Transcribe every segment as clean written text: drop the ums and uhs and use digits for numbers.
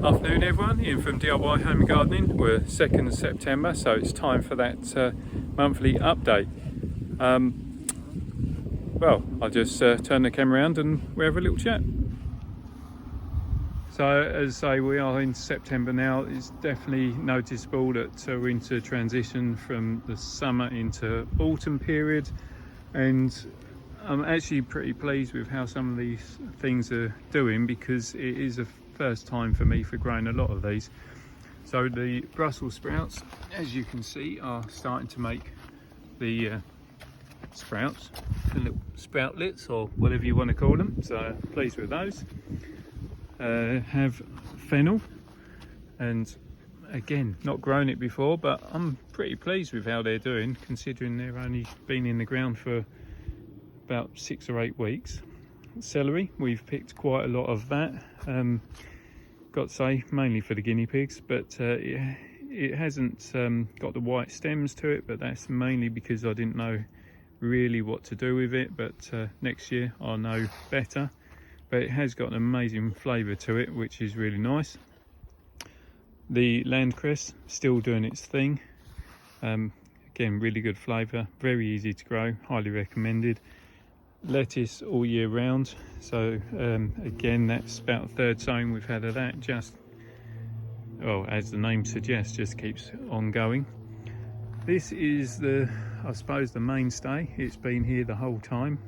Afternoon everyone, Ian from DIY Home and Gardening. We're 2nd September, so it's time for that monthly update. Well, I'll just turn the camera around and we have a little chat. So as I say, we are in September now. It's definitely noticeable that we're into transition from the summer into autumn period, and I'm actually pretty pleased with how some of these things are doing, because it is a first time for me for growing a lot of these. So the Brussels sprouts, as you can see, are starting to make the sprouts, the little sproutlets or whatever you want to call them. So pleased with those. Have fennel, and again, not grown it before, but I'm pretty pleased with how they're doing, considering they've only been in the ground for about 6 or 8 weeks. Celery, we've picked quite a lot of that, got to say, mainly for the guinea pigs, but it hasn't got the white stems to it, but that's mainly because I didn't know really what to do with it. But next year I'll know better. But it has got an amazing flavour to it, which is really nice. The landcress, still doing its thing. Again, really good flavour, very easy to grow, highly recommended. Lettuce all year round, so again, that's about the 3rd sowing we've had of that. Just, well, as the name suggests, just keeps on going. This is I suppose the mainstay. It's been here the whole time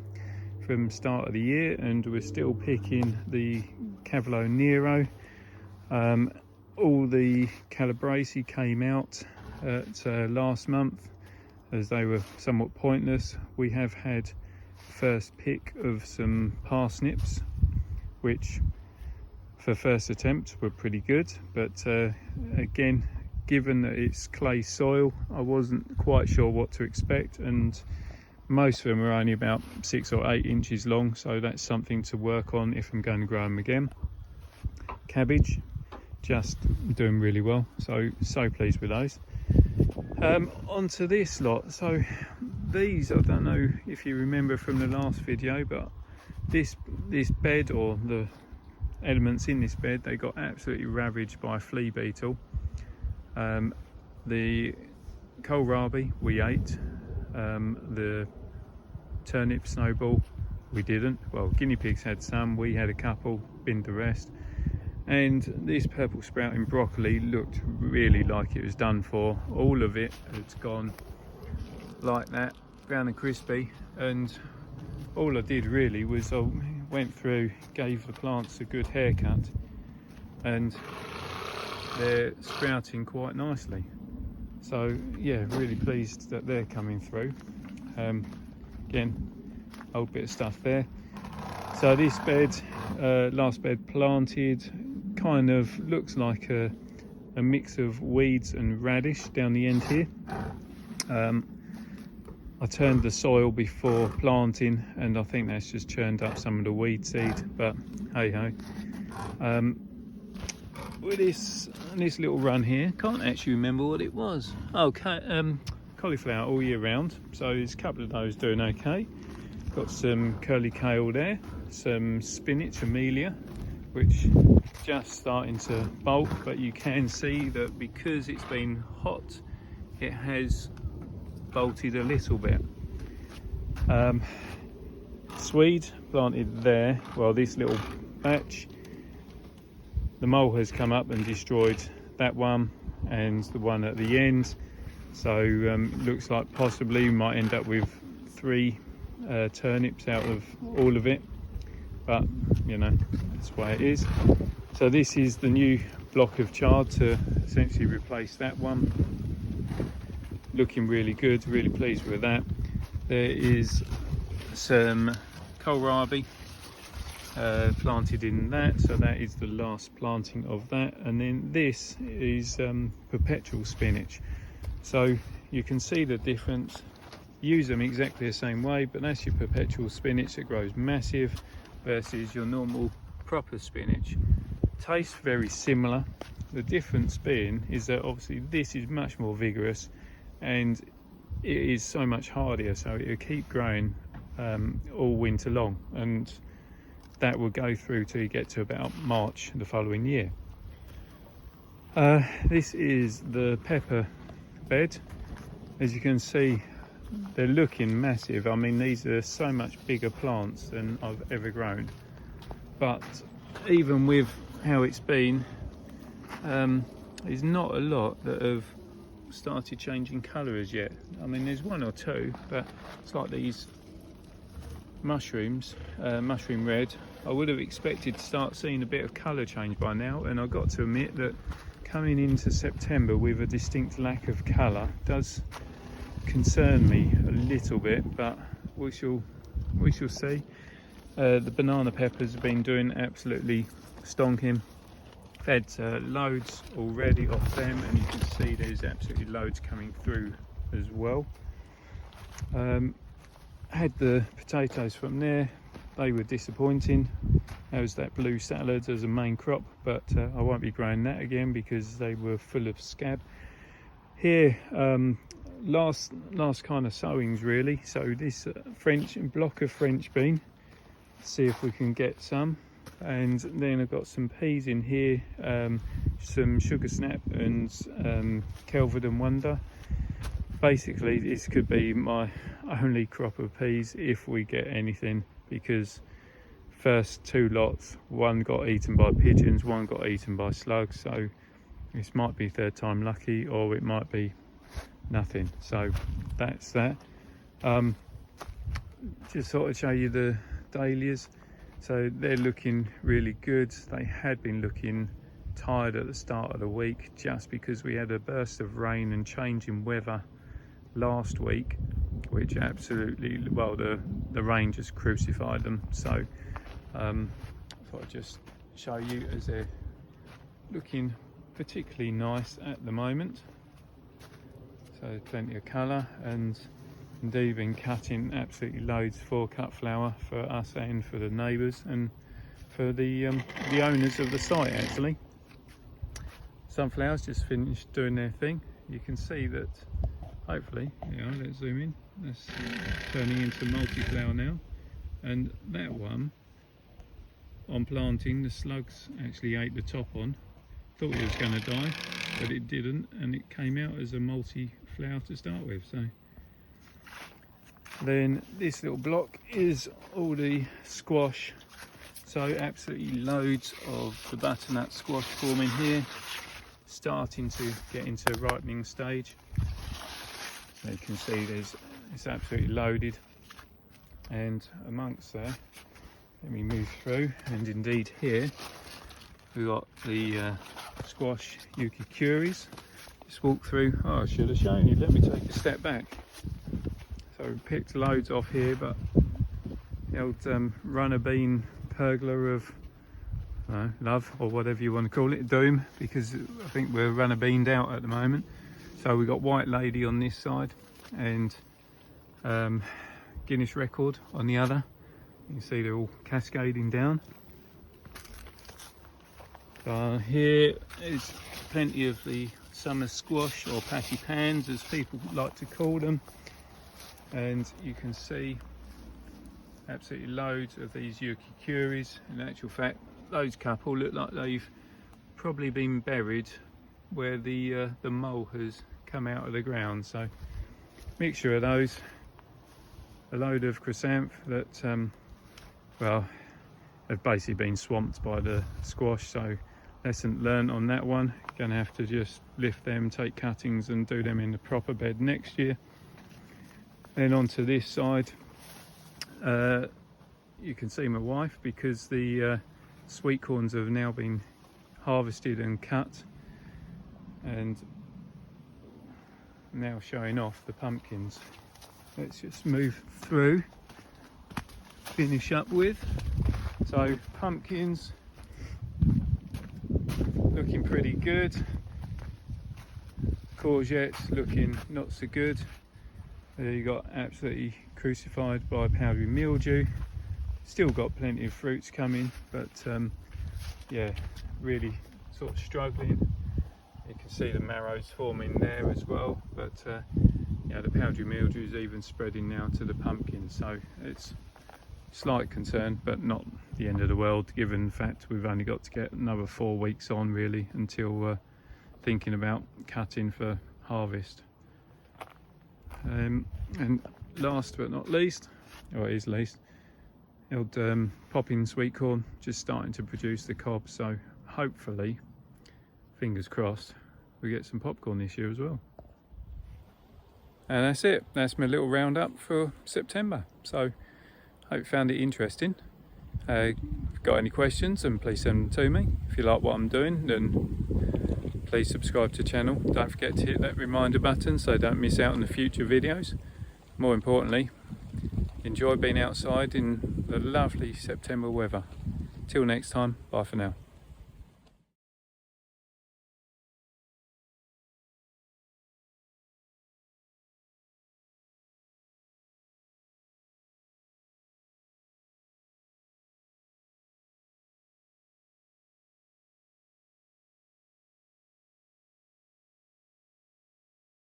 from start of the year, and we're still picking the Cavolo Nero. All the Calabrese came out last month, as they were somewhat pointless. We have had first pick of some parsnips, which for first attempt were pretty good, but again, given that it's clay soil, I wasn't quite sure what to expect, and most of them are only about 6 or 8 inches long, so that's something to work on if I'm going to grow them again. Cabbage, just doing really well, so pleased with those. Onto this lot. So these, I don't know if you remember from the last video, but this bed, or the elements in this bed, they got absolutely ravaged by a flea beetle. The kohlrabi we ate, the turnip snowball we didn't. Well, guinea pigs had some, we had a couple, binned the rest. And this purple sprouting broccoli looked really like it was done for. All of it had gone like that, brown and crispy, and all I did really was I went through, gave the plants a good haircut, and they're sprouting quite nicely. So yeah, really pleased that they're coming through. Again, old bit of stuff there. So this bed, last bed planted, kind of looks like a mix of weeds and radish down the end here. I turned the soil before planting, and I think that's just churned up some of the weed seed, but hey ho. With this little run here, can't actually remember what it was. Okay, cauliflower all year round, so there's a couple of those doing okay. Got some curly kale there, some spinach amelia, which just starting to bulk, but you can see that because it's been hot, it has bolted a little bit. Swede planted there. Well, this little batch, the mole has come up and destroyed that one and the one at the end, so looks like possibly we might end up with 3 turnips out of all of it, but you know, that's the way it is. So this is the new block of chard to essentially replace that one. Looking really good, really pleased with that. There is some kohlrabi planted in that, so that is the last planting of that. And then this is perpetual spinach, so you can see the difference. Use them exactly the same way, but that's your perpetual spinach that grows massive versus your normal proper spinach. Tastes very similar. The difference being is that obviously this is much more vigorous and it is so much hardier, so it'll keep growing all winter long, and that will go through till you get to about March the following year. This is the pepper bed. As you can see, they're looking massive. I mean, these are so much bigger plants than I've ever grown. But even with how it's been, there's not a lot that have started changing colour as yet. I mean, there's one or two, but it's like these mushrooms, mushroom red. I would have expected to start seeing a bit of colour change by now, and I've got to admit that coming into September with a distinct lack of colour does concern me a little bit, but we shall see. The banana peppers have been doing absolutely stonking. I've had loads already off them, and you can see there's absolutely loads coming through as well. Had the potatoes from there. They were disappointing. There was that blue salad as a main crop, but I won't be growing that again because they were full of scab. Here, last kind of sowings really. So this block of French bean. See if we can get some. And then I've got some peas in here, some sugar snap and Kelvin and Wonder. Basically, this could be my only crop of peas if we get anything, because first two lots, one got eaten by pigeons, one got eaten by slugs, so this might be third time lucky, or it might be nothing. So that's that. Just thought I'd show you the dahlias. So they're looking really good. They had been looking tired at the start of the week just because we had a burst of rain and change in weather last week, which absolutely, well, the rain just crucified them. So I thought I'd just show you as they're looking particularly nice at the moment. So plenty of colour, and indeed been cutting absolutely loads for cut flower for us and for the neighbours and for the owners of the site. Actually, sunflowers just finished doing their thing. You can see that, hopefully, let's zoom in, that's turning into multi-flower now, and that one on planting, the slugs actually ate the top on. Thought it was going to die, but it didn't, and it came out as a multi-flower to start with. So then this little block is all the squash, so absolutely loads of the butternut squash forming here, starting to get into a ripening stage. So you can see it's absolutely loaded, and amongst there, let me move through, and indeed here we've got the squash yuki-curies. Just walk through. Oh, I should have shown you. Let me take a step back. So we picked loads off here, but the old runner bean pergola of love, or whatever you want to call it, doom, because I think we're runner beaned out at the moment. So we've got White Lady on this side and Guinness Record on the other. You can see they're all cascading down. Here is plenty of the summer squash, or patty pans as people like to call them, and you can see absolutely loads of these yuki-curies. In actual fact, those couple look like they've probably been buried where the mole has come out of the ground. So mixture of those, a load of chrysanth that well, have basically been swamped by the squash, so lesson learned on that one. Gonna have to just lift them, take cuttings and do them in the proper bed next year. Then onto this side, you can see my wife, because the sweet corns have now been harvested and cut, and now showing off the pumpkins. Let's just move through, finish up with. So pumpkins looking pretty good, courgettes looking not so good. There you got absolutely crucified by powdery mildew. Still got plenty of fruits coming, but yeah, really sort of struggling. You can see the marrows forming there as well, but yeah, the powdery mildew is even spreading now to the pumpkins, so it's slight concern, but not the end of the world, given the fact we've only got to get another 4 weeks on really until thinking about cutting for harvest. And last but not least, or it is least, the old popping sweet corn just starting to produce the cob, so hopefully, fingers crossed, we get some popcorn this year as well. And that's it. That's my little roundup for September. So hope you found it interesting. If you've got any questions, then please send them to me. If you like what I'm doing, then please subscribe to the channel. Don't forget to hit that reminder button so don't miss out on the future videos. More importantly, enjoy being outside in the lovely September weather. Till next time, bye for now.